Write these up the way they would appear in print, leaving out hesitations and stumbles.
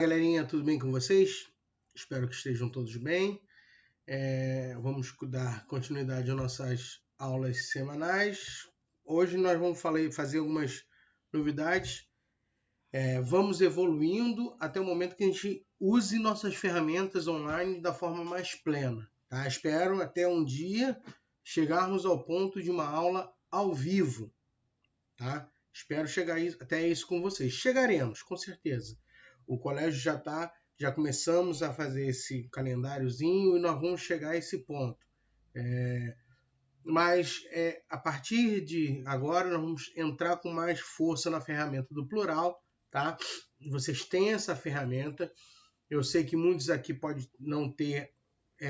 Galerinha, tudo bem com vocês? Espero que estejam todos bem. Vamos dar continuidade às nossas aulas semanais. Hoje nós vamos fazer algumas novidades. Vamos evoluindo até o momento que a gente use nossas ferramentas online da forma mais plena. Tá? Espero até um dia chegarmos ao ponto de uma aula ao vivo. Tá? Espero chegar até isso com vocês. Chegaremos, com certeza. O colégio já começamos a fazer esse calendáriozinho e nós vamos chegar a esse ponto. Mas a partir de agora nós vamos entrar com mais força na ferramenta do plural, tá? Vocês têm essa ferramenta. Eu sei que muitos aqui podem não ter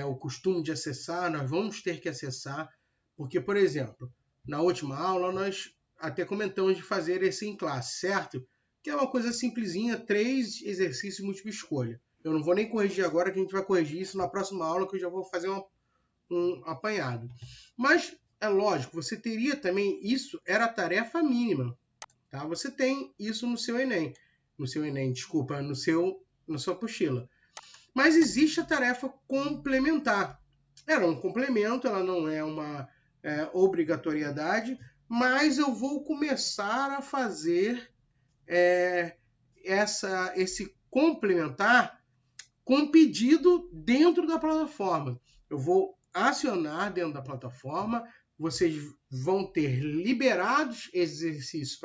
o costume de acessar, nós vamos ter que acessar, porque, por exemplo, na última aula nós até comentamos de fazer esse em classe, certo? Que é uma coisa simplesinha, 3 exercícios múltipla escolha. Eu não vou nem corrigir agora, que a gente vai corrigir isso na próxima aula, que eu já vou fazer um apanhado. Mas, é lógico, você teria também, isso era a tarefa mínima, tá? Você tem isso no seu Enem, desculpa, na sua apostila. Mas existe a tarefa complementar. Ela é um complemento, ela não é uma obrigatoriedade, mas eu vou começar a fazer esse complementar com pedido dentro da plataforma. Eu vou acionar dentro da plataforma, vocês vão ter liberados exercícios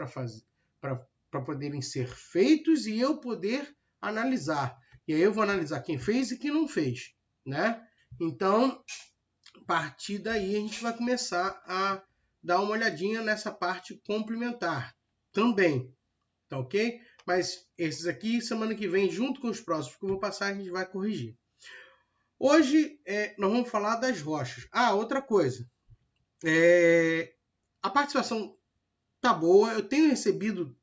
para poderem ser feitos e eu poder analisar. E aí eu vou analisar quem fez e quem não fez, né? Então, a partir daí a gente vai começar a dar uma olhadinha nessa parte complementar também, tá ok? Mas esses aqui, semana que vem, junto com os próximos que eu vou passar, a gente vai corrigir. Hoje, nós vamos falar das rochas. Outra coisa. A participação tá boa, eu tenho recebido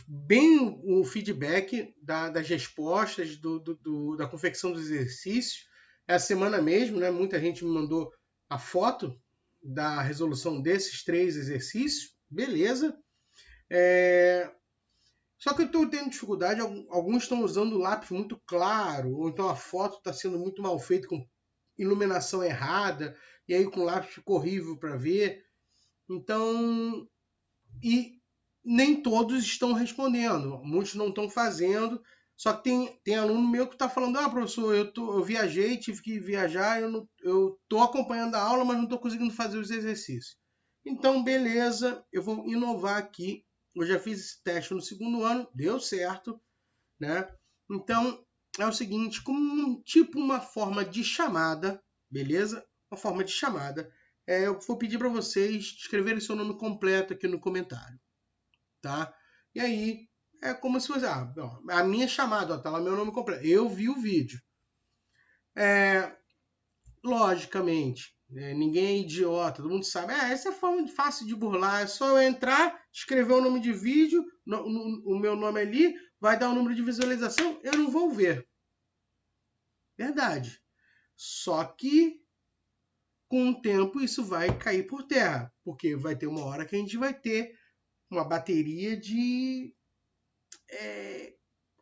bem o feedback das respostas, da confecção dos exercícios. Essa semana mesmo, né, muita gente me mandou a foto da resolução desses 3 exercícios. Beleza. Só que eu estou tendo dificuldade, alguns estão usando lápis muito claro, ou então a foto está sendo muito mal feita, com iluminação errada, e aí com lápis ficou horrível para ver. Então, e nem todos estão respondendo, muitos não estão fazendo, só que tem aluno meu que está falando, professor, eu viajei, tive que viajar, eu estou acompanhando a aula, mas não estou conseguindo fazer os exercícios. Então, beleza, eu vou inovar aqui. Eu já fiz esse teste no 2º ano, deu certo, né? Então, é o seguinte, como uma forma de chamada, beleza? Uma forma de chamada. Eu vou pedir para vocês escreverem seu nome completo aqui no comentário, tá? E aí, é como se fosse, a minha chamada, tá lá meu nome completo. Eu vi o vídeo. Logicamente, ninguém é idiota, todo mundo sabe. Essa é a forma fácil de burlar. É só eu entrar, escrever o nome de vídeo, o meu nome ali, vai dar o número de visualização, eu não vou ver. Verdade. Só que, com o tempo, isso vai cair por terra. Porque vai ter uma hora que a gente vai ter uma bateria de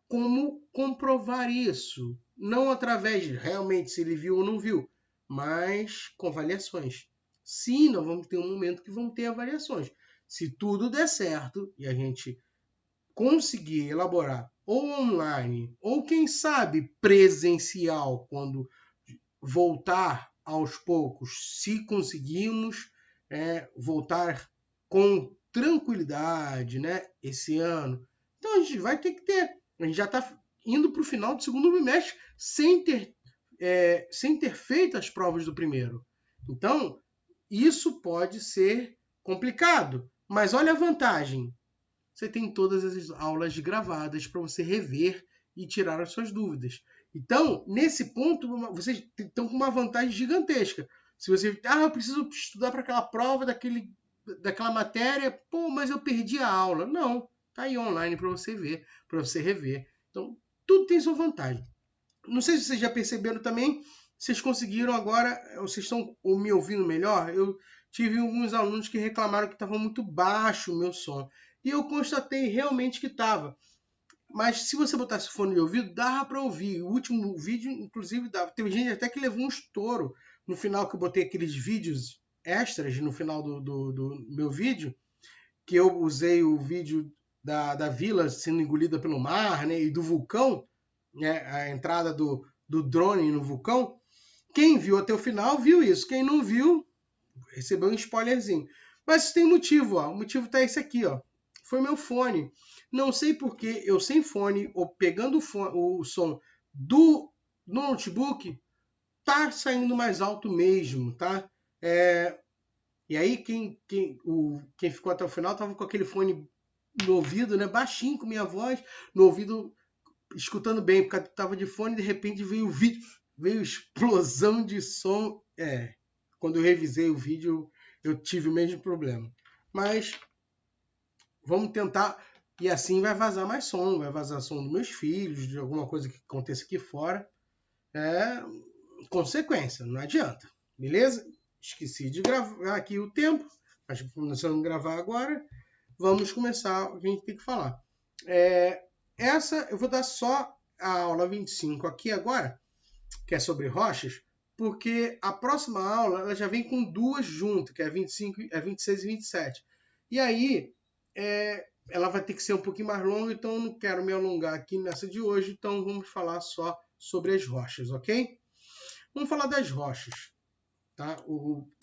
como comprovar isso. Não através de realmente se ele viu ou não viu, mas com avaliações. Sim, nós vamos ter um momento que vamos ter avaliações. Se tudo der certo e a gente conseguir elaborar ou online, ou quem sabe presencial, quando voltar aos poucos, se conseguirmos voltar com tranquilidade, né, esse ano. Então a gente vai ter que ter. A gente já está indo para o final do 2º bimestre sem ter feito as provas do primeiro. Então, isso pode ser complicado. Mas olha a vantagem. Você tem todas as aulas gravadas para você rever e tirar as suas dúvidas. Então, nesse ponto, vocês estão com uma vantagem gigantesca. Se você, eu preciso estudar para aquela prova daquela matéria, mas eu perdi a aula. Não, tá aí online para você ver, para você rever. Então, tudo tem sua vantagem. Não sei se vocês já perceberam também, vocês conseguiram agora, vocês estão me ouvindo melhor? Eu tive alguns alunos que reclamaram que estava muito baixo o meu som. E eu constatei realmente que estava. Mas se você botasse fone de ouvido, dava para ouvir. O último vídeo, inclusive, dava. Teve gente até que levou um estouro no final, que eu botei aqueles vídeos extras no final do meu vídeo, que eu usei o vídeo da vila sendo engolida pelo mar, né, e do vulcão, né, a entrada do drone no vulcão. Quem viu até o final viu isso. Quem não viu, recebeu um spoilerzinho. Mas tem motivo, ó. O motivo tá esse aqui, ó. Foi meu fone. Não sei porque eu sem fone, ou pegando o som do notebook, tá saindo mais alto mesmo, tá? E aí quem ficou até o final tava com aquele fone no ouvido, né? Baixinho com minha voz, no ouvido, escutando bem, porque tava de fone, de repente veio o vídeo, veio explosão de som. Quando eu revisei o vídeo, eu tive o mesmo problema. Mas vamos tentar, e assim vai vazar mais som, vai vazar som dos meus filhos, de alguma coisa que aconteça aqui fora. Consequência, não adianta, beleza? Esqueci de gravar aqui o tempo, mas começando a gravar agora, vamos começar o que a gente tem que falar. Essa eu vou dar só a aula 25 aqui agora, que é sobre rochas, porque a próxima aula ela já vem com duas juntas, que é 25, 26 e 27. E aí ela vai ter que ser um pouquinho mais longa, então eu não quero me alongar aqui nessa de hoje, então vamos falar só sobre as rochas, ok? Vamos falar das rochas. Tá?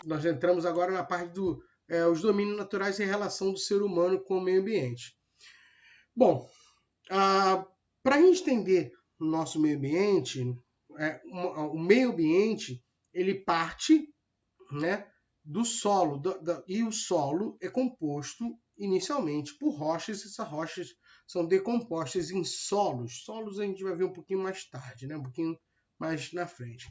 Nós entramos agora na parte dos domínios naturais em relação do ser humano com o meio ambiente. Bom, para a gente entender o nosso meio ambiente, o meio ambiente ele parte, né, do solo, e o solo é composto inicialmente por rochas, e essas rochas são decompostas em solos. Solos a gente vai ver um pouquinho mais tarde, né, um pouquinho mais na frente.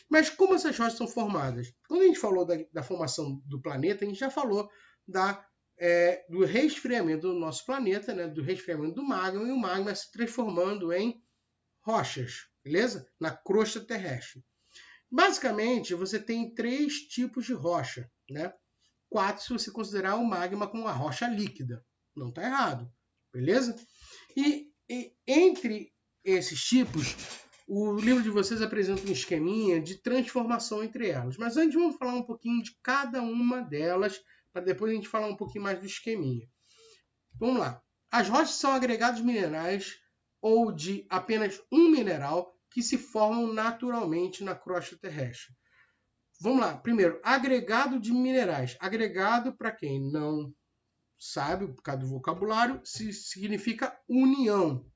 Mas como essas rochas são formadas? Quando a gente falou da formação do planeta, a gente já falou do resfriamento do nosso planeta, né, do resfriamento do magma, e o magma se transformando em rochas, beleza? Na crosta terrestre. Basicamente, você tem 3 tipos de rocha, né? 4 se você considerar o magma como uma rocha líquida. Não está errado, beleza? E entre esses tipos, o livro de vocês apresenta um esqueminha de transformação entre elas. Mas antes vamos falar um pouquinho de cada uma delas, para depois a gente falar um pouquinho mais do esqueminha. Vamos lá. As rochas são agregados minerais ou de apenas um mineral que se formam naturalmente na crosta terrestre. Vamos lá. Primeiro, agregado de minerais. Agregado, para quem não sabe, por causa do vocabulário, significa união.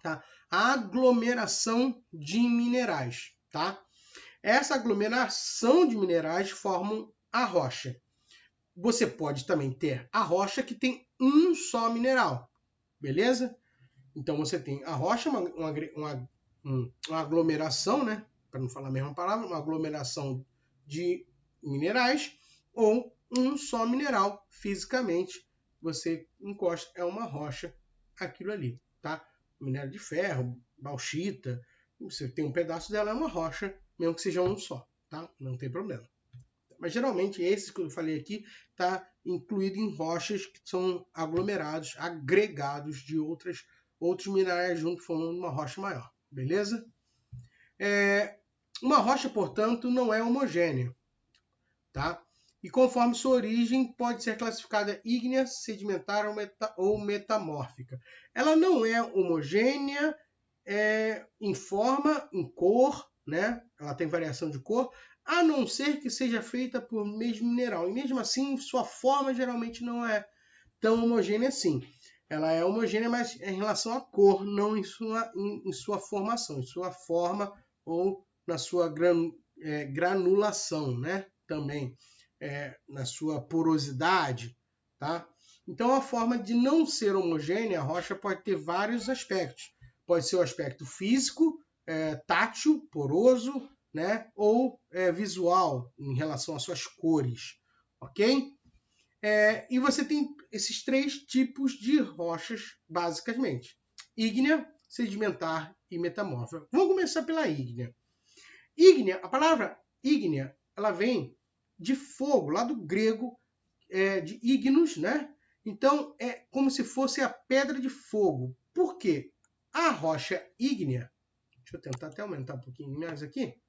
Tá? Aglomeração de minerais. Tá? Essa aglomeração de minerais formam a rocha. Você pode também ter a rocha que tem um só mineral. Beleza? Então você tem a rocha, uma aglomeração, né? Para não falar a mesma palavra, uma aglomeração de minerais, ou um só mineral. Fisicamente, você encosta, é uma rocha aquilo ali, tá? Minério de ferro, bauxita, você tem um pedaço dela, é uma rocha, mesmo que seja um só, tá? Não tem problema. Mas geralmente esses que eu falei aqui está incluído em rochas que são aglomerados, agregados de outros minerais junto, formando uma rocha maior, beleza? Uma rocha, portanto, não é homogênea, tá? E conforme sua origem, pode ser classificada ígnea, sedimentar ou metamórfica. Ela não é homogênea em forma, em cor, né? Ela tem variação de cor, a não ser que seja feita por mesmo mineral. E mesmo assim, sua forma geralmente não é tão homogênea assim. Ela é homogênea, mas em relação à cor, não em sua formação, em sua forma ou na sua granulação, né? Também na sua porosidade, tá? Então, a forma de não ser homogênea, a rocha pode ter vários aspectos. Pode ser o aspecto físico, tátil, poroso, né? Ou visual, em relação às suas cores, ok? E você tem esses 3 tipos de rochas, basicamente. Ígnea, sedimentar e metamórfica. Vamos começar pela ígnea. Ígnea, a palavra ígnea, ela vem de fogo, lá do grego, de ignos, né? Então, é como se fosse a pedra de fogo. Por quê? A rocha ígnea, deixa eu tentar até aumentar um pouquinho mais aqui.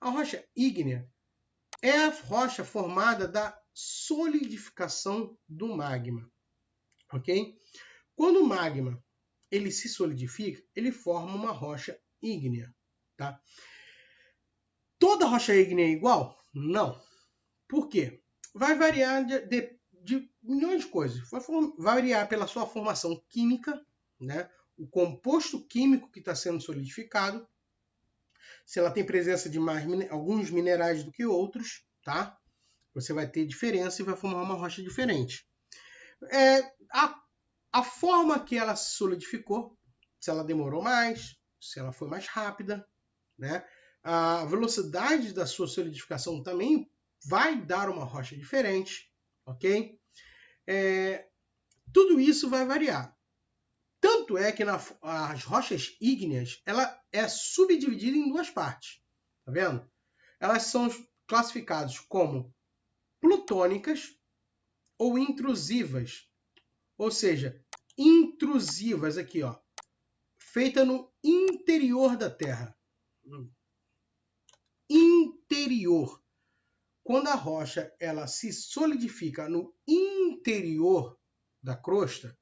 A rocha ígnea é a rocha formada da solidificação do magma, ok? Quando o magma ele se solidifica, ele forma uma rocha ígnea, tá? Toda rocha ígnea é igual? Não. Por quê? Vai variar de milhões de coisas. Vai variar pela sua formação química, né? O composto químico que está sendo solidificado, se ela tem presença de mais alguns minerais do que outros, tá? Você vai ter diferença e vai formar uma rocha diferente. A forma que ela se solidificou, se ela demorou mais, se ela foi mais rápida, né? A velocidade da sua solidificação também vai dar uma rocha diferente, ok? Tudo isso vai variar. Tanto é que as rochas ígneas, ela é subdividida em duas partes, tá vendo? Elas são classificadas como plutônicas ou intrusivas, ou seja, intrusivas aqui, ó, feita no interior da Terra. Interior. Quando a rocha ela se solidifica no interior da crosta,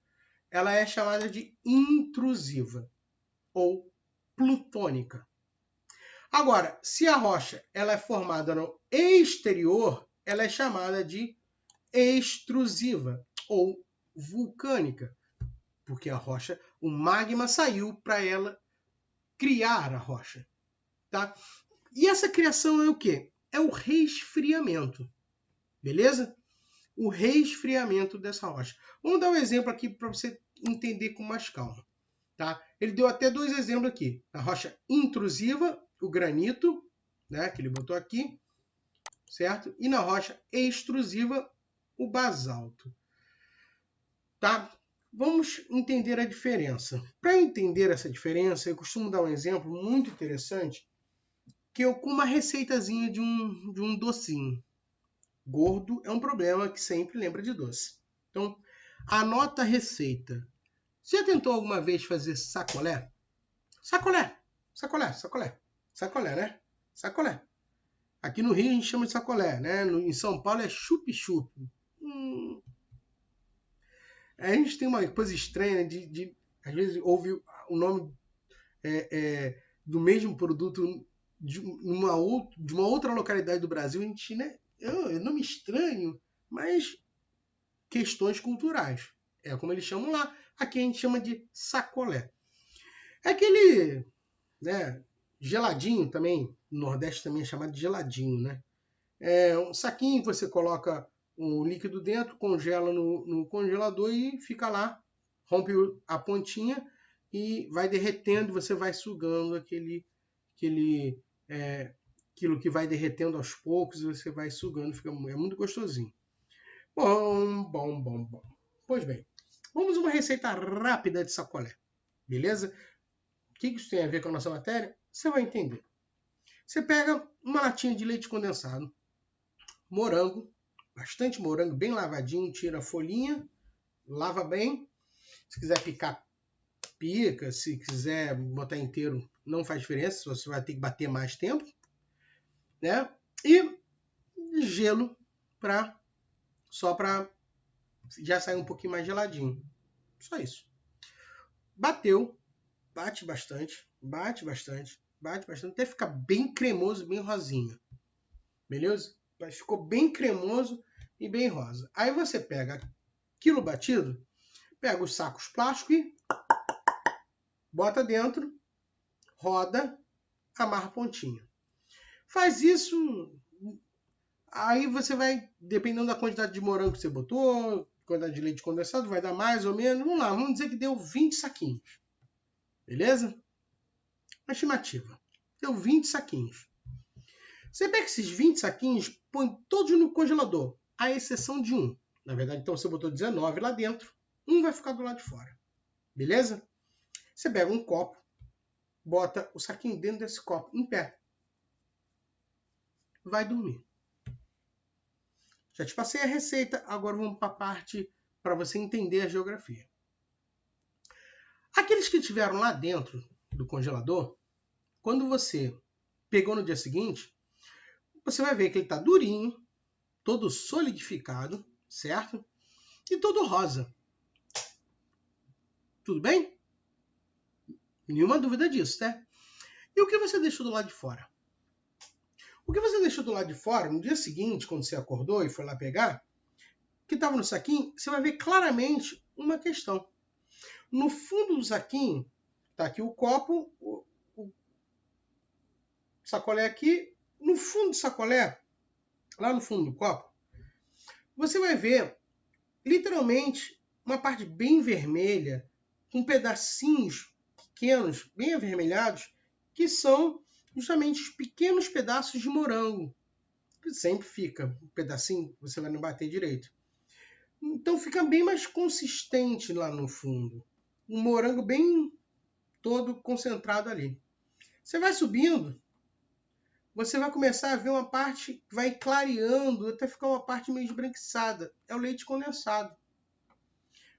ela é chamada de intrusiva ou plutônica. Agora, se a rocha ela é formada no exterior, ela é chamada de extrusiva ou vulcânica, porque a rocha, o magma saiu para ela criar a rocha, tá? E essa criação é o quê? É o resfriamento, beleza? O resfriamento dessa rocha. Vamos dar um exemplo aqui para você entender com mais calma, tá? Ele deu até dois exemplos aqui. A rocha intrusiva, o granito, né, que ele botou aqui, certo? E na rocha extrusiva, o basalto, tá? Vamos entender a diferença. Para entender essa diferença, eu costumo dar um exemplo muito interessante, que eu com uma receitazinha de um docinho. Gordo é um problema que sempre lembra de doce. Então, anota a receita. Você já tentou alguma vez fazer sacolé? Sacolé, sacolé, sacolé. Sacolé, né? Sacolé. Aqui no Rio a gente chama de sacolé, né? Em São Paulo é chup-chup. A gente tem uma coisa estranha de às vezes ouve o nome do mesmo produto de uma outra localidade do Brasil. A gente, né? Eu não me estranho, mas questões culturais. É como eles chamam lá. Aqui a gente chama de sacolé. É aquele, né, geladinho também. No Nordeste também é chamado de geladinho, né? É um saquinho que você coloca um líquido dentro, congela no congelador e fica lá. Rompe a pontinha e vai derretendo. Você vai sugando aquilo que vai derretendo aos poucos e você vai sugando. É muito gostosinho. Bom. Pois bem, vamos a uma receita rápida de sacolé, beleza? O que isso tem a ver com a nossa matéria? Você vai entender. Você pega uma latinha de leite condensado, morango, bastante morango, bem lavadinho, tira a folhinha, lava bem. Se quiser picar, pica. Se quiser botar inteiro, não faz diferença, você vai ter que bater mais tempo, né? E gelo só para já sair um pouquinho mais geladinho. Só isso. Bateu, bate bastante, até ficar bem cremoso, bem rosinha. Beleza? Mas ficou bem cremoso e bem rosa. Aí você pega aquilo batido, pega os sacos plásticos e bota dentro, roda, amarra a pontinha. Faz isso, aí você vai, dependendo da quantidade de morango que você botou, quantidade de leite condensado, vai dar mais ou menos. Vamos lá, vamos dizer que deu 20 saquinhos. Beleza? Uma estimativa. Deu 20 saquinhos. Você pega esses 20 saquinhos, põe todos no congelador, à exceção de um. Na verdade, então você botou 19 lá dentro, um vai ficar do lado de fora. Beleza? Você pega um copo, bota o saquinho dentro desse copo, em pé. Vai dormir. Já te passei a receita, agora vamos para a parte para você entender a geografia. Aqueles que estiveram lá dentro do congelador, quando você pegou no dia seguinte, você vai ver que ele está durinho, todo solidificado, certo? E todo rosa. Tudo bem? Nenhuma dúvida disso, né? E o que você deixou do lado de fora? O que você deixou do lado de fora, no dia seguinte, quando você acordou e foi lá pegar, que estava no saquinho, você vai ver claramente uma questão. No fundo do saquinho, está aqui o copo, o sacolé aqui. No fundo do sacolé, lá no fundo do copo, você vai ver, literalmente, uma parte bem vermelha, com pedacinhos pequenos, bem avermelhados, que são justamente os pequenos pedaços de morango. Sempre fica um pedacinho, você vai não bater direito. Então fica bem mais consistente lá no fundo. Um morango bem todo concentrado ali. Você vai subindo, você vai começar a ver uma parte que vai clareando, até ficar uma parte meio esbranquiçada. É o leite condensado.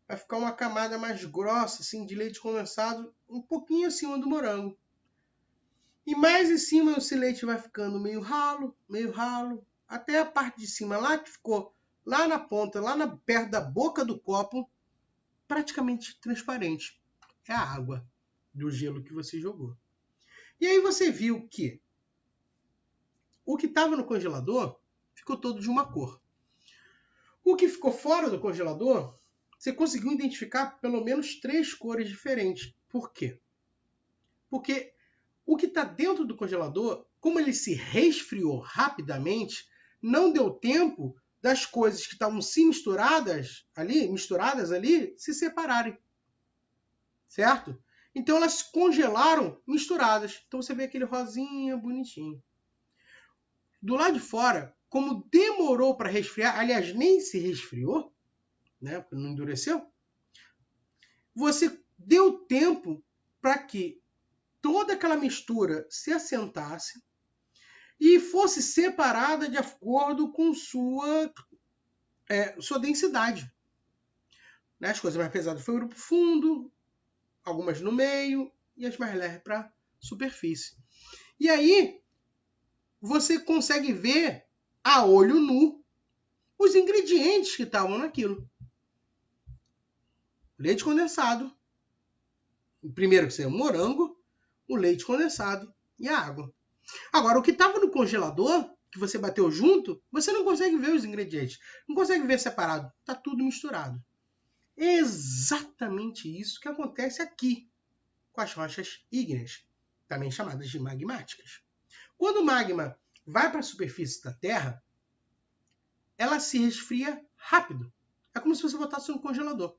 Vai ficar uma camada mais grossa, assim, de leite condensado, um pouquinho acima do morango. E mais em cima esse leite vai ficando meio ralo, até a parte de cima lá que ficou lá na ponta, perto da boca do copo, praticamente transparente. É a água do gelo que você jogou. E aí você viu que o que estava no congelador ficou todo de uma cor. O que ficou fora do congelador, você conseguiu identificar pelo menos 3 cores diferentes. Por quê? Porque o que está dentro do congelador, como ele se resfriou rapidamente, não deu tempo das coisas que estavam misturadas ali, se separarem. Certo? Então elas congelaram misturadas. Então você vê aquele rosinha bonitinho. Do lado de fora, como demorou para resfriar, aliás, nem se resfriou, né, porque não endureceu, você deu tempo para que toda aquela mistura se assentasse e fosse separada de acordo com sua densidade. Né? As coisas mais pesadas foram para o fundo, algumas no meio e as mais leves para a superfície. E aí você consegue ver a olho nu os ingredientes que estavam naquilo. Leite condensado. O primeiro que saiu, morango, o leite condensado e a água. Agora, o que estava no congelador, que você bateu junto, você não consegue ver os ingredientes. Não consegue ver separado. Está tudo misturado. É exatamente isso que acontece aqui com as rochas ígneas, também chamadas de magmáticas. Quando o magma vai para a superfície da Terra, ela se resfria rápido. É como se você botasse no congelador.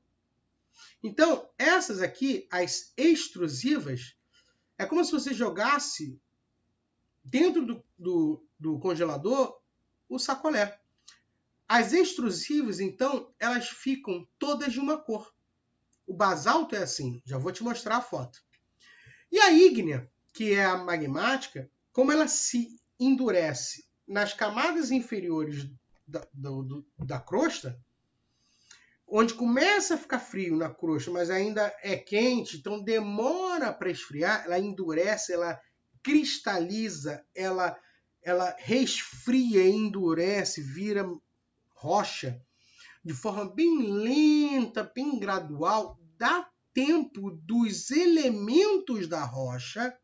Então, essas aqui, as extrusivas, é como se você jogasse dentro do congelador o sacolé. As extrusivas, então, elas ficam todas de uma cor. O basalto é assim, já vou te mostrar a foto. E a ígnea, que é a magmática, como ela se endurece nas camadas inferiores da crosta, onde começa a ficar frio na crosta, mas ainda é quente, então demora para esfriar, ela endurece, ela cristaliza, ela resfria, endurece, vira rocha, de forma bem lenta, bem gradual, dá tempo dos elementos da rocha,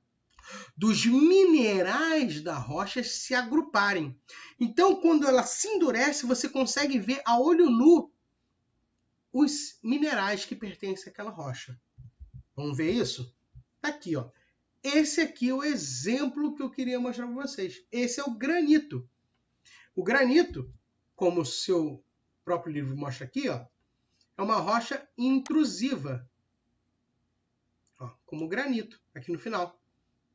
dos minerais da rocha se agruparem. Então, quando ela se endurece, você consegue ver a olho nu os minerais que pertencem àquela rocha. Vamos ver isso? Tá aqui, ó. Esse aqui é o exemplo que eu queria mostrar para vocês. Esse é o granito. O granito, como o seu próprio livro mostra aqui, ó, é uma rocha intrusiva. Ó, como o granito, aqui no final.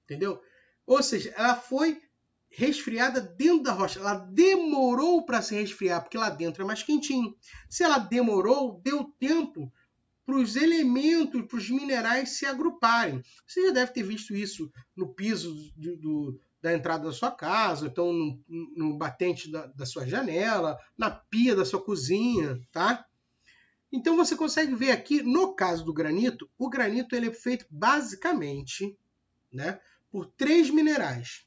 Entendeu? Ou seja, ela foi resfriada dentro da rocha. Ela demorou para se resfriar, porque lá dentro é mais quentinho. Se ela demorou, deu tempo para os elementos, para os minerais se agruparem. Você já deve ter visto isso no piso da entrada da sua casa, então no batente da sua janela, na pia da sua cozinha, tá? Então você consegue ver aqui, no caso do granito, o granito ele é feito basicamente, né, por 3 minerais.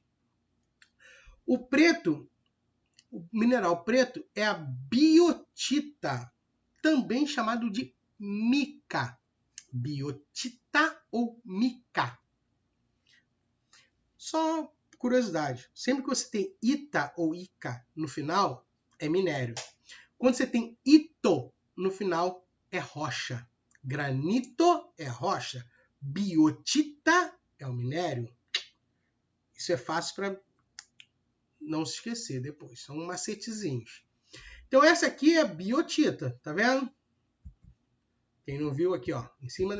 O preto, o mineral preto é a biotita, também chamado de mica. Biotita ou mica. Só curiosidade, sempre que você tem ita ou ica no final, é minério. Quando você tem ito no final, é rocha. Granito é rocha. Biotita é o minério. Isso é fácil para não se esquecer depois. São macetezinhos. Então essa aqui é a biotita, tá vendo? Quem não viu aqui, ó, em cima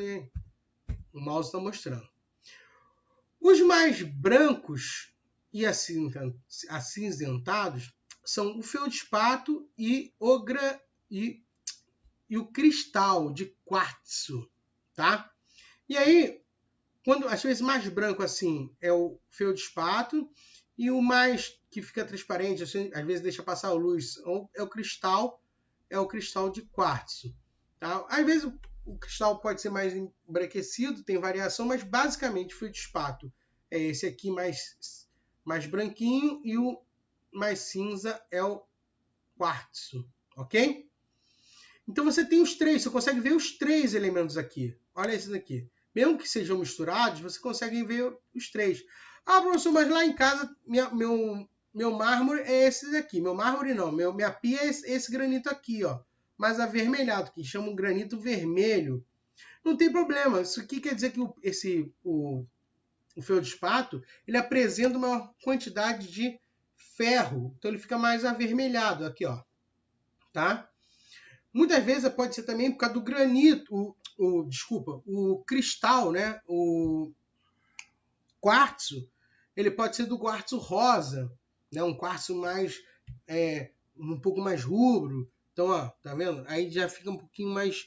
o mouse está mostrando. Os mais brancos e acinzentados são o feldspato e o cristal de quartzo, tá? E aí, quando às vezes mais branco assim é o feldspato e o mais que fica transparente, assim, às vezes deixa passar a luz, é o cristal de quartzo, tá? Às vezes o cristal pode ser mais embranquecido, tem variação, mas basicamente o feldspato é esse aqui mais branquinho e o mais cinza é o quartzo, ok? Então você tem os três, você consegue ver os três elementos aqui. Olha esses aqui. Mesmo que sejam misturados, você consegue ver os três. Ah, professor, mas lá em casa meu mármore é esse daqui. Meu mármore não, minha pia é esse granito aqui, ó. Mas avermelhado, que chama um granito vermelho. Não tem problema. Isso aqui quer dizer que o feldspato ele apresenta uma quantidade de ferro. Então ele fica mais avermelhado aqui, ó. Tá? Muitas vezes pode ser também por causa do granito, o cristal, né? O quartzo, ele pode ser do quartzo rosa, né? Um quartzo mais um pouco mais rubro. Então, ó, tá vendo? Aí já fica um pouquinho mais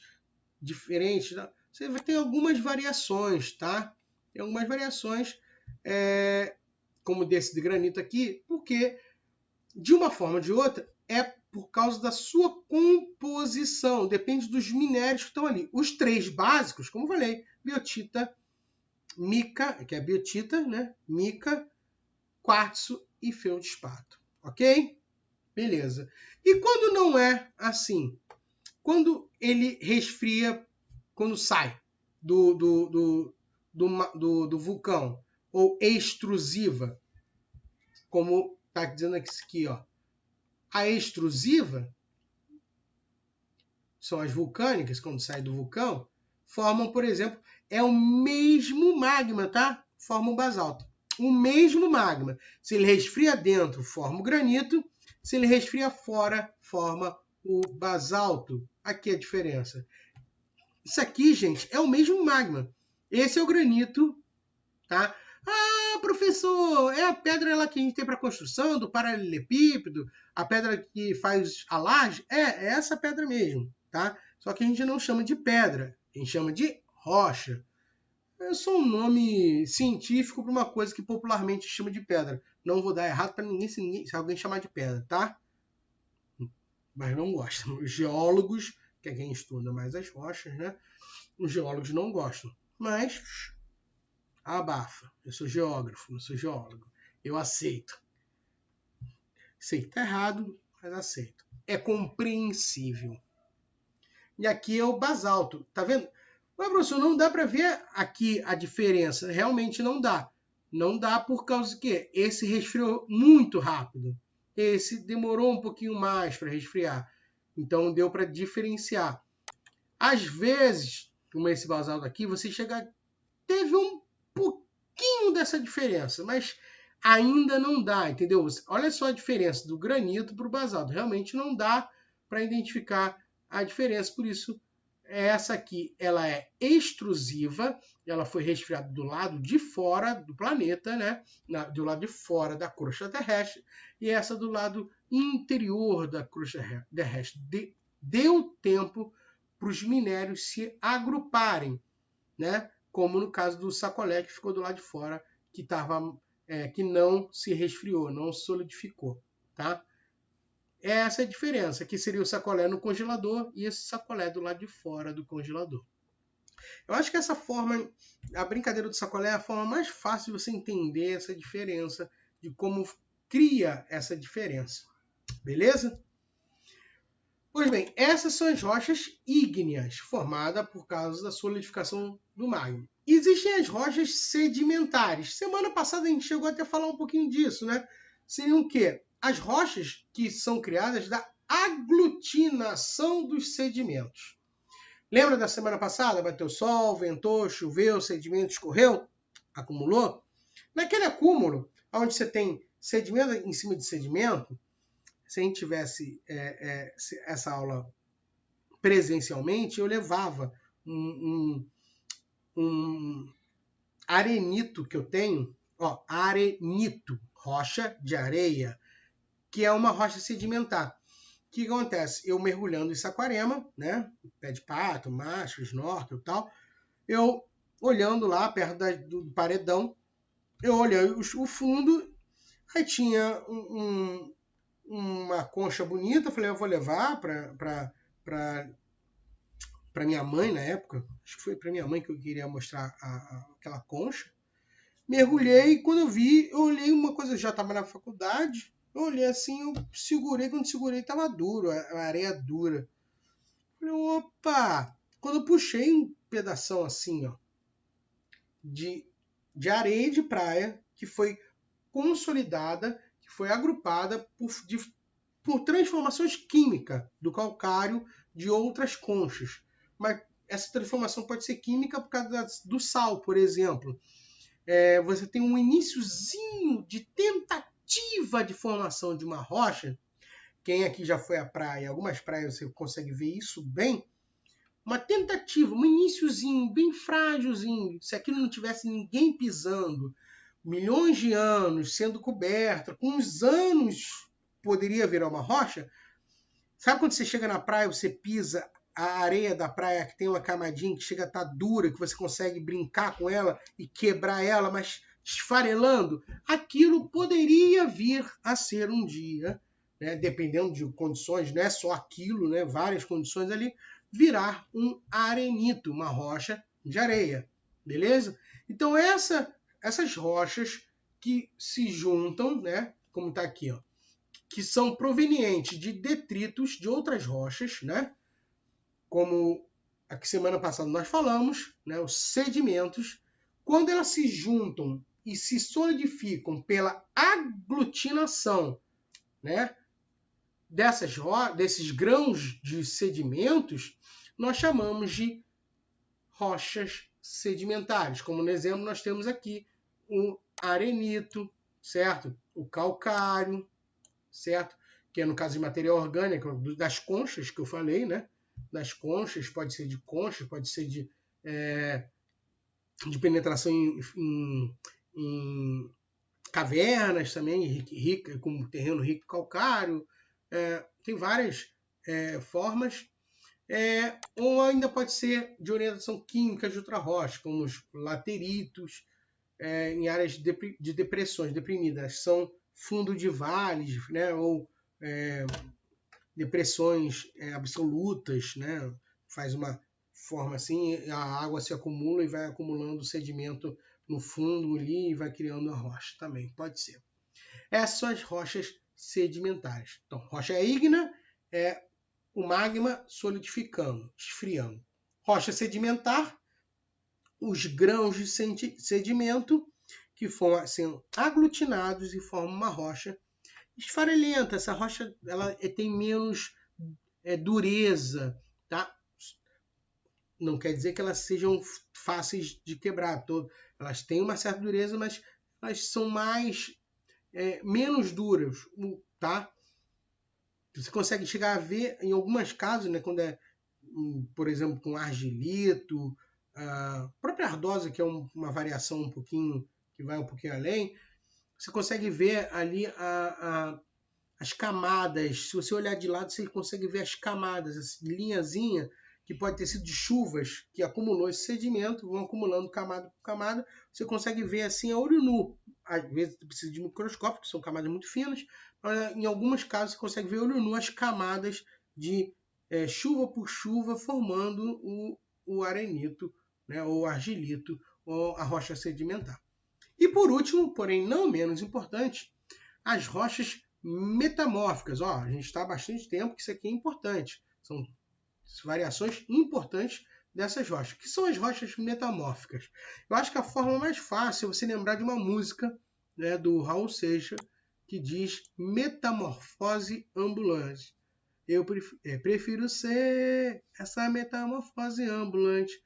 diferente. Tá? Você vai ter algumas variações, tá? Tem algumas variações, como desse de granito aqui, porque de uma forma ou de outra é por causa da sua composição, depende dos minérios que estão ali. Os três básicos, como eu falei, biotita, mica, que é a biotita, né? Mica, quartzo e feldspato, ok? Beleza. E quando não é assim? Quando ele resfria, quando sai do vulcão, ou extrusiva, como está dizendo aqui, ó. A extrusiva são as vulcânicas, quando saem do vulcão, formam, por exemplo, é o mesmo magma, tá? Forma o basalto. O mesmo magma. Se ele resfria dentro, forma o granito. Se ele resfria fora, forma o basalto. Aqui a diferença. Isso aqui, gente, é o mesmo magma. Esse é o granito, tá? Ah, professor, é a pedra lá que a gente tem para construção, do paralelepípedo, a pedra que faz a laje? É essa pedra mesmo, tá? Só que a gente não chama de pedra, a gente chama de rocha. É só um nome científico para uma coisa que popularmente chama de pedra. Não vou dar errado para ninguém se alguém chamar de pedra, tá? Mas não gostam. Os geólogos, que é quem estuda mais as rochas, né? Os geólogos não gostam. Mas abafa. Eu sou geógrafo, não sou geólogo. Eu aceito. Sei que tá errado, mas aceito. É compreensível. E aqui é o basalto. Tá vendo? Mas, professor, não dá para ver aqui a diferença. Realmente não dá. Não dá por causa que esse resfriou muito rápido. Esse demorou um pouquinho mais para resfriar. Então deu para diferenciar. Às vezes, como esse basalto aqui, você teve um pouquinho dessa diferença, mas ainda não dá, entendeu? Olha só a diferença do granito para o basalto. Realmente não dá para identificar a diferença. Por isso, essa aqui ela é extrusiva, ela foi resfriada do lado de fora do planeta, né? Do lado de fora da crosta terrestre, e essa do lado interior da crosta terrestre. Deu tempo para os minérios se agruparem, né? Como no caso do sacolé que ficou do lado de fora, que não se resfriou, não solidificou, tá? essa é a diferença, que seria o sacolé no congelador e esse sacolé do lado de fora do congelador. Eu acho que essa forma, a brincadeira do sacolé é a forma mais fácil de você entender essa diferença, de como cria essa diferença. Beleza? Pois bem, essas são as rochas ígneas, formadas por causa da solidificação do magma. Existem as rochas sedimentares. Semana passada a gente chegou até a falar um pouquinho disso, né? Seriam o quê? As rochas que são criadas da aglutinação dos sedimentos. Lembra da semana passada? Bateu sol, ventou, choveu, sedimento escorreu, acumulou? Naquele acúmulo, onde você tem sedimento em cima de sedimento, se a gente tivesse essa aula presencialmente, eu levava um arenito que eu tenho, arenito, rocha de areia, que é uma rocha sedimentar. O que acontece? Eu mergulhando em Saquarema, né? Pé de pato, macho, snorkel e tal, eu olhando lá perto do paredão, eu olhei o fundo, aí tinha uma concha bonita, eu falei, eu vou levar para minha mãe na época, acho que foi para minha mãe que eu queria mostrar aquela concha. Mergulhei, quando eu olhei uma coisa, já estava na faculdade, eu olhei assim, eu segurei, quando segurei estava duro, a areia dura. Falei, opa! Quando eu puxei um pedação assim, ó, de areia de praia, que foi consolidada, que foi agrupada por transformações químicas do calcário de outras conchas. Mas essa transformação pode ser química por causa do sal, por exemplo. Você tem um iniciozinho de tentativa de formação de uma rocha. Quem aqui já foi à praia, algumas praias você consegue ver isso bem. Uma tentativa, um iniciozinho bem frágilzinho. Se aquilo não tivesse ninguém pisando, milhões de anos sendo coberta, com uns anos poderia virar uma rocha. Sabe quando você chega na praia, você pisa a areia da praia que tem uma camadinha que chega a estar dura, que você consegue brincar com ela e quebrar ela, mas esfarelando? Aquilo poderia vir a ser um dia, né, dependendo de condições, não é só aquilo, né, várias condições ali, virar um arenito, uma rocha de areia. Beleza? Então essas rochas que se juntam, né, como está aqui, ó, que são provenientes de detritos de outras rochas, né, como a que semana passada nós falamos, né, os sedimentos, quando elas se juntam e se solidificam pela aglutinação, né, desses grãos de sedimentos, nós chamamos de rochas sedimentares. Como no exemplo nós temos aqui o arenito, certo? O calcário, certo? Que é no caso de material orgânico, das conchas que eu falei, né? Das conchas, pode ser de conchas, pode ser de penetração em cavernas também, rica, com terreno rico em calcário. Tem várias formas. Ou ainda pode ser de orientação química de outra rocha, como os lateritos, em áreas de depressões deprimidas. São fundo de vales, né? Ou depressões absolutas, né? Faz uma forma assim, a água se acumula e vai acumulando sedimento no fundo ali e vai criando a rocha também, pode ser. Essas são as rochas sedimentares. Então, rocha ígnea é o magma solidificando, esfriando. Rocha sedimentar, os grãos de sedimento que foram sendo aglutinados e formam uma rocha esfarelenta. Essa rocha ela tem menos dureza, tá? Não quer dizer que elas sejam fáceis de quebrar. Elas têm uma certa dureza, mas elas são menos duras, tá? Você consegue chegar a ver, em alguns casos, né, quando por exemplo, com argilito, a própria ardosa, que é uma variação um pouquinho, que vai um pouquinho além, você consegue ver ali as camadas. Se você olhar de lado, você consegue ver as camadas, essa linhazinha, que pode ter sido de chuvas, que acumulou esse sedimento, vão acumulando camada por camada, você consegue ver assim a olho nu, às vezes precisa de microscópio, que são camadas muito finas, mas em alguns casos você consegue ver olho nu as camadas de chuva por chuva formando o arenito, né, ou argilito, ou a rocha sedimentar. E por último, porém não menos importante, as rochas metamórficas. Ó, a gente está há bastante tempo que isso aqui é importante. São variações importantes dessas rochas. O que são as rochas metamórficas? Eu acho que a forma mais fácil é você lembrar de uma música, né, do Raul Seixas, que diz metamorfose ambulante. Eu prefiro ser essa metamorfose ambulante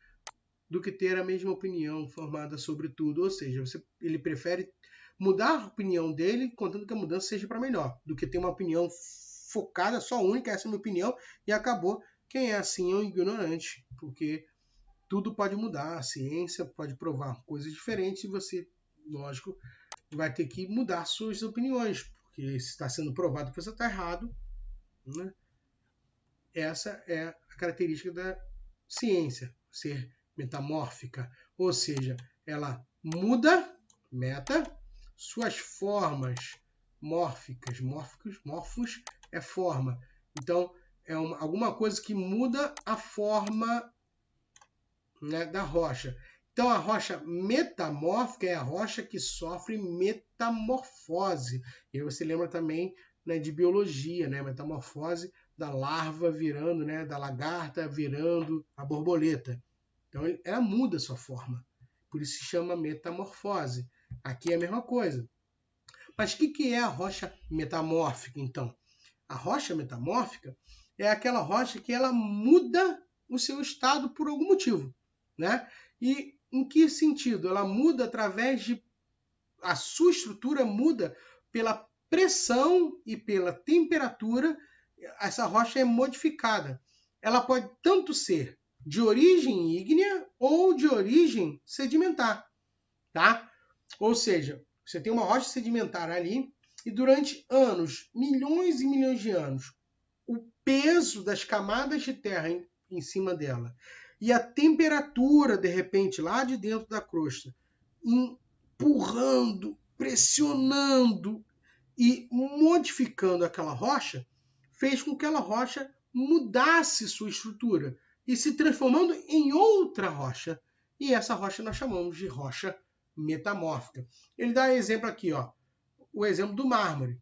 do que ter a mesma opinião formada sobre tudo. Ou seja, ele prefere mudar a opinião dele, contanto que a mudança seja para melhor, do que ter uma opinião focada, só única, essa é a minha opinião, e acabou. Quem é assim é um ignorante, porque tudo pode mudar, a ciência pode provar coisas diferentes e você, lógico, vai ter que mudar suas opiniões, porque se está sendo provado que você está errado, né? Essa é a característica da ciência, ser metamórfica, ou seja, ela muda, suas formas mórficas, morfos é forma, então é alguma coisa que muda a forma, né, da rocha. Então a rocha metamórfica é a rocha que sofre metamorfose. E você lembra também, né, de biologia, né, metamorfose da larva virando, né, da lagarta virando a borboleta. Então ela muda a sua forma. Por isso se chama metamorfose. Aqui é a mesma coisa. Mas o que é a rocha metamórfica, então? A rocha metamórfica é aquela rocha que ela muda o seu estado por algum motivo, né? E em que sentido? Ela muda através de... A sua estrutura muda pela pressão e pela temperatura. Essa rocha é modificada. Ela pode tanto ser de origem ígnea ou de origem sedimentar, tá? Ou seja, você tem uma rocha sedimentar ali e durante anos, milhões e milhões de anos, o peso das camadas de terra em cima dela e a temperatura, de repente, lá de dentro da crosta, empurrando, pressionando e modificando aquela rocha, fez com que aquela rocha mudasse sua estrutura e se transformando em outra rocha. E essa rocha nós chamamos de rocha metamórfica. Ele dá exemplo aqui, ó, o exemplo do mármore,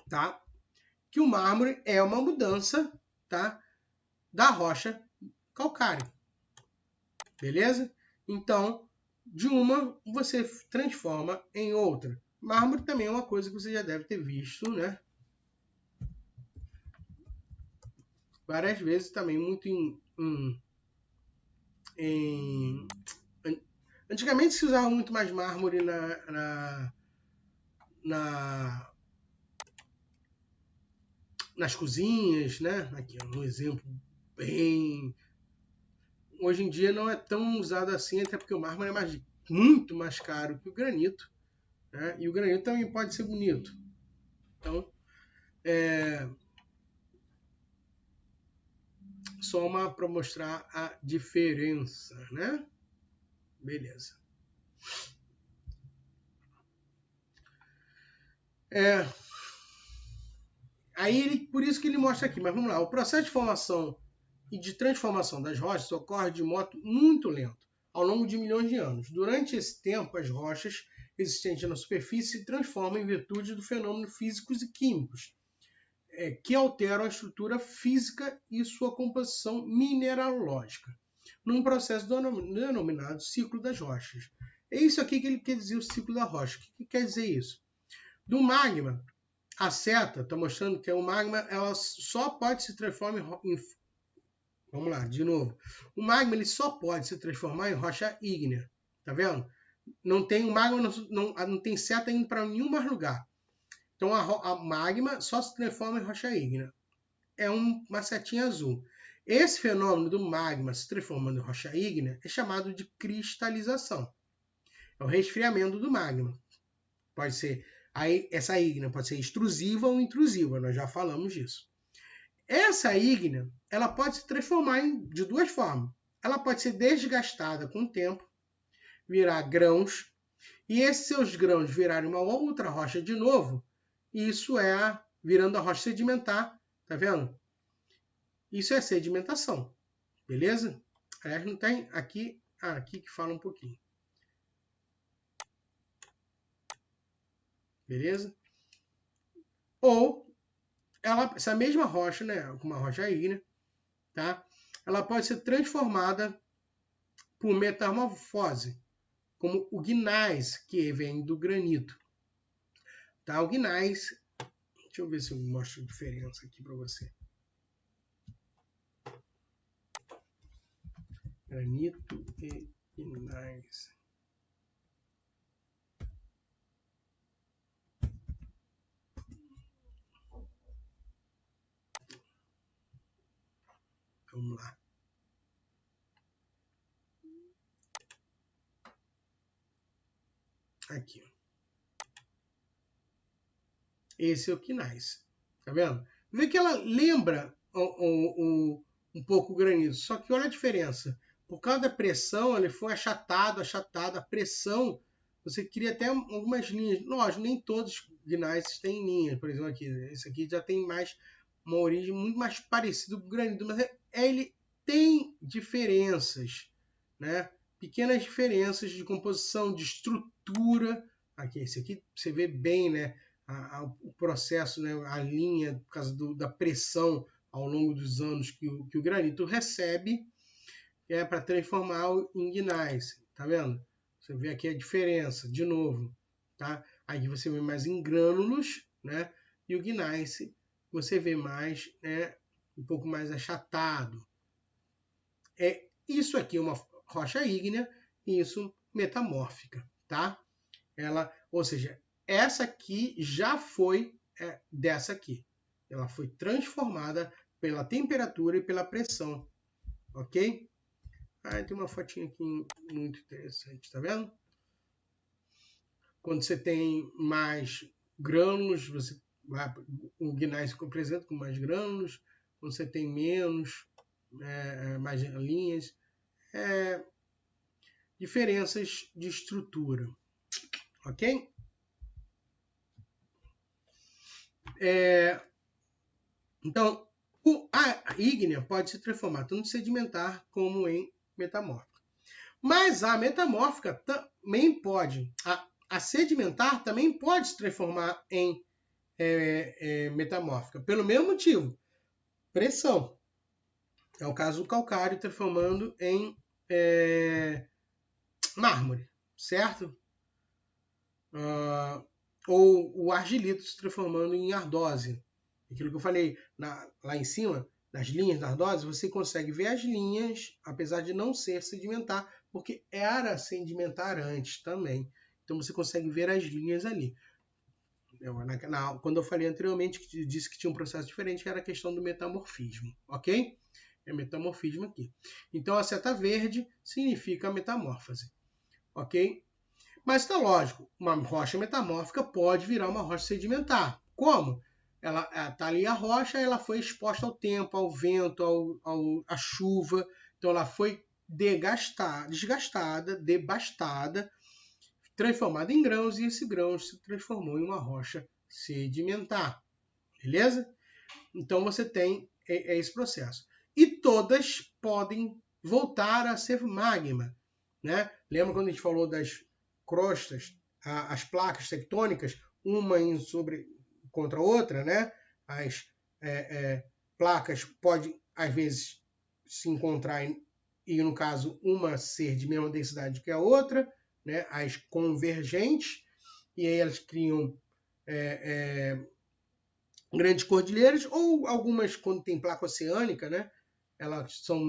tá? Que o mármore é uma mudança, tá, da rocha calcária. Beleza? Então, de uma você transforma em outra. Mármore também é uma coisa que você já deve ter visto, né? Várias vezes também, muito antigamente se usava muito mais mármore nas cozinhas, né? Aqui é um exemplo bem... Hoje em dia não é tão usado assim, até porque o mármore é muito mais caro que o granito, né? E o granito também pode ser bonito. Então, só uma para mostrar a diferença, né? Beleza. Aí, por isso que ele mostra aqui, mas vamos lá. O processo de formação e de transformação das rochas ocorre de modo muito lento, ao longo de milhões de anos. Durante esse tempo, as rochas existentes na superfície se transformam em virtude do fenômeno físicos e químicos, que alteram a estrutura física e sua composição mineralógica, num processo denominado ciclo das rochas. É isso aqui que ele quer dizer, o ciclo da rocha. O que quer dizer isso? Do magma, a seta está mostrando que o magma ela só pode se transformar em... Vamos lá, de novo. O magma ele só pode se transformar em rocha ígnea. Tá vendo? Não tem o magma, não tem seta indo para nenhum mais lugar. Então a magma só se transforma em rocha ígnea. É uma setinha azul. Esse fenômeno do magma se transformando em rocha ígnea é chamado de cristalização. É o resfriamento do magma. Pode ser... Aí, essa ígnea pode ser extrusiva ou intrusiva, nós já falamos disso. Essa ígnea ela pode se transformar de duas formas. Ela pode ser desgastada com o tempo, virar grãos, e esses seus grãos virarem uma outra rocha de novo, isso é virando a rocha sedimentar, tá vendo? Isso é sedimentação, beleza? Aliás, não tem aqui, aqui que fala um pouquinho. Beleza? Ou essa mesma rocha, né, uma rocha ígnea, tá? Ela pode ser transformada por metamorfose, como o gneiss, que vem do granito. Tá? O gneiss, deixa eu ver se eu mostro a diferença aqui para você. Granito e gneiss. Vamos lá. Aqui. Esse é o gneiss. Tá vendo? Vê que ela lembra um pouco o granito, só que olha a diferença. Por causa da pressão, ele foi achatado. A pressão, você cria até algumas linhas. Lógico, nem todos os gneiss têm linhas. Por exemplo, aqui, esse aqui já tem mais uma origem muito mais parecida com o granito, mas ele tem diferenças, né? Pequenas diferenças de composição, de estrutura. Aqui, esse aqui você vê bem, né? O processo, né? A linha, por causa da pressão ao longo dos anos que o granito recebe, para transformar em gneiss. Tá vendo? Você vê aqui a diferença, de novo. Tá? Aqui você vê mais em grânulos, né? E o gneiss você vê mais, né? Um pouco mais achatado. Isso aqui é uma rocha ígnea e isso metamórfica, tá? Ou seja, essa aqui já foi dessa aqui. Ela foi transformada pela temperatura e pela pressão, ok? Tem uma fotinha aqui muito interessante, tá vendo? Quando você tem mais grânulos, o gneiss se apresenta com mais grânulos. Quando você tem menos, mais linhas, diferenças de estrutura, ok? Então, a ígnea pode se transformar tanto em sedimentar como em metamórfica. Mas a metamórfica também pode, a sedimentar também pode se transformar em metamórfica, pelo mesmo motivo, pressão. É o caso do calcário transformando em mármore, certo? Ou o argilito se transformando em ardósia. Aquilo que eu falei lá em cima, nas linhas da ardósia, você consegue ver as linhas, apesar de não ser sedimentar, porque era sedimentar antes também. Então você consegue ver as linhas ali. Quando eu falei anteriormente, que disse que tinha um processo diferente, que era a questão do metamorfismo, ok? É metamorfismo aqui. Então a seta verde significa metamórfose, ok? Mas está lógico, uma rocha metamórfica pode virar uma rocha sedimentar. Como? Ela está ali a rocha, ela foi exposta ao tempo, ao vento, à chuva. Então ela foi desgastada, devastada, transformada em grãos, e esse grão se transformou em uma rocha sedimentar. Beleza? Então você tem esse processo. E todas podem voltar a ser magma, né? Lembra quando a gente falou das crostas, as placas tectônicas, uma contra a outra, né? As placas podem, às vezes, se encontrar e, no caso, uma ser de mesma densidade que a outra, né? As convergentes, e aí elas criam grandes cordilheiras, ou algumas, quando tem placa oceânica, né? Elas são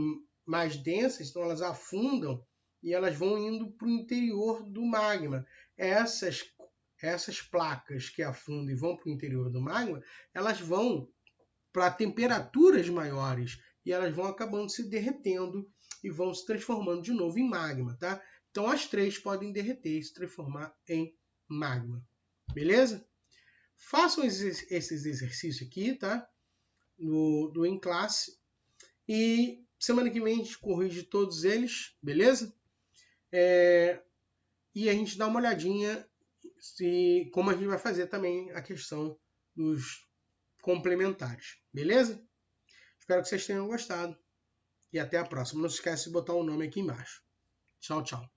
mais densas, então elas afundam e elas vão indo para o interior do magma. Essas placas que afundam e vão para o interior do magma, elas vão para temperaturas maiores e elas vão acabando se derretendo e vão se transformando de novo em magma, tá? Então as três podem derreter e se transformar em magma. Beleza? Façam esses exercícios aqui, tá? Do Em Classe. E semana que vem a gente corrige todos eles, beleza? e a gente dá uma olhadinha como a gente vai fazer também a questão dos complementares, beleza? Espero que vocês tenham gostado e até a próxima. Não se esqueça de botar o nome aqui embaixo. Tchau, tchau.